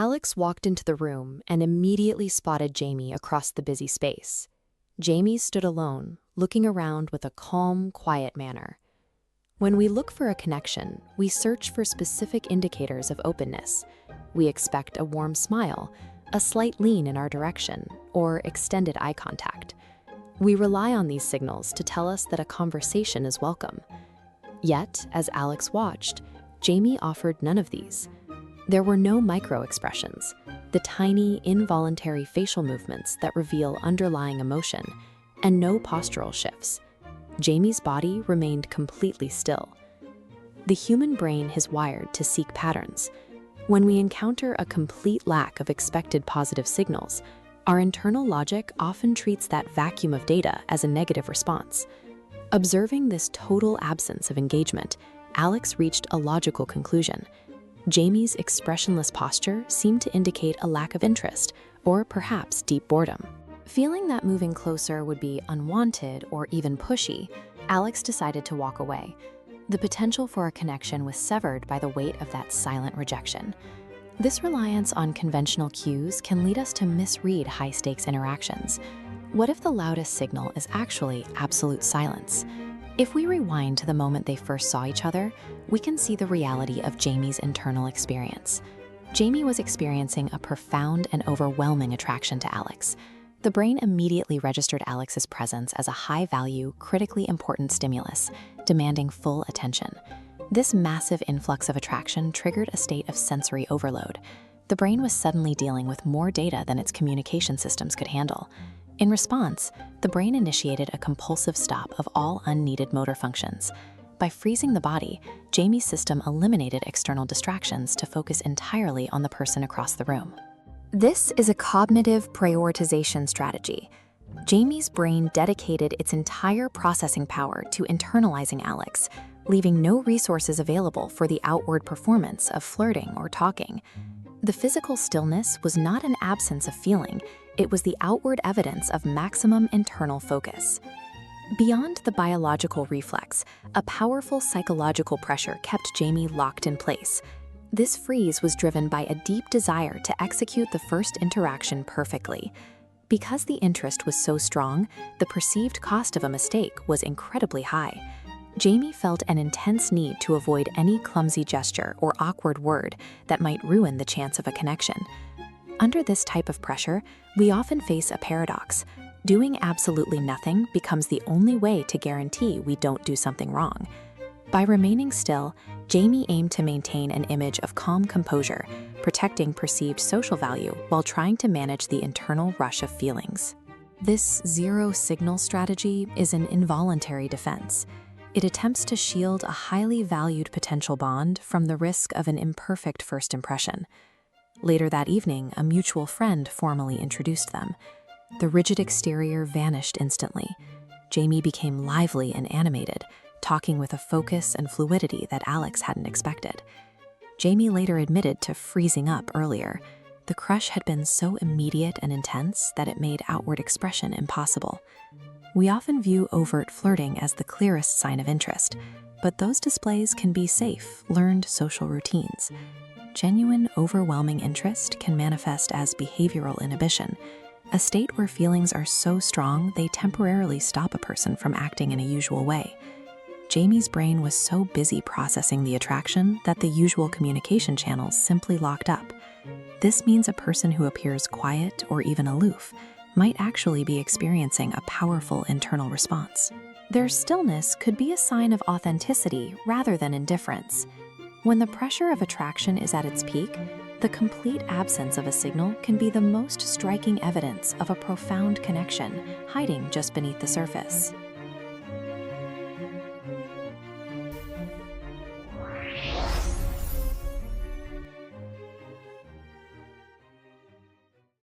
Alex walked into the room and immediately spotted Jamie across the busy space. Jamie stood alone, looking around with a calm, quiet manner. When we look for a connection, we search for specific indicators of openness. We expect a warm smile, a slight lean in our direction, or extended eye contact. We rely on these signals to tell us that a conversation is welcome. Yet, as Alex watched, Jamie offered none of these. There were no micro-expressions, the tiny, involuntary facial movements that reveal underlying emotion, and no postural shifts. Jamie's body remained completely still. The human brain is wired to seek patterns. When we encounter a complete lack of expected positive signals, our internal logic often treats that vacuum of data as a negative response. Observing this total absence of engagement, Alex reached a logical conclusion. Jamie's expressionless posture seemed to indicate a lack of interest, or perhaps deep boredom. Feeling that moving closer would be unwanted or even pushy, Alex decided to walk away. The potential for a connection was severed by the weight of that silent rejection. This reliance on conventional cues can lead us to misread high-stakes interactions. What if the loudest signal is actually absolute silence? If we rewind to the moment they first saw each other, we can see the reality of Jamie's internal experience. Jamie was experiencing a profound and overwhelming attraction to Alex. The brain immediately registered Alex's presence as a high-value, critically important stimulus, demanding full attention. This massive influx of attraction triggered a state of sensory overload. The brain was suddenly dealing with more data than its communication systems could handle. In response, the brain initiated a compulsive stop of all unneeded motor functions. By freezing the body, Jamie's system eliminated external distractions to focus entirely on the person across the room. This is a cognitive prioritization strategy. Jamie's brain dedicated its entire processing power to internalizing Alex, leaving no resources available for the outward performance of flirting or talking. The physical stillness was not an absence of feeling, it was the outward evidence of maximum internal focus. Beyond the biological reflex, a powerful psychological pressure kept Jamie locked in place. This freeze was driven by a deep desire to execute the first interaction perfectly. Because the interest was so strong, the perceived cost of a mistake was incredibly high. Jamie felt an intense need to avoid any clumsy gesture or awkward word that might ruin the chance of a connection. Under this type of pressure, we often face a paradox. Doing absolutely nothing becomes the only way to guarantee we don't do something wrong. By remaining still, Jamie aimed to maintain an image of calm composure, protecting perceived social value while trying to manage the internal rush of feelings. This zero-signal strategy is an involuntary defense. It attempts to shield a highly valued potential bond from the risk of an imperfect first impression. Later that evening, a mutual friend formally introduced them. The rigid exterior vanished instantly. Jamie became lively and animated, talking with a focus and fluidity that Alex hadn't expected. Jamie later admitted to freezing up earlier. The crush had been so immediate and intense that it made outward expression impossible. We often view overt flirting as the clearest sign of interest, but those displays can be safe, learned social routines. Genuine, overwhelming interest can manifest as behavioral inhibition, a state where feelings are so strong they temporarily stop a person from acting in a usual way. Jamie's brain was so busy processing the attraction that the usual communication channels simply locked up. This means a person who appears quiet or even aloof might actually be experiencing a powerful internal response. Their stillness could be a sign of authenticity rather than indifference. When the pressure of attraction is at its peak, the complete absence of a signal can be the most striking evidence of a profound connection hiding just beneath the surface.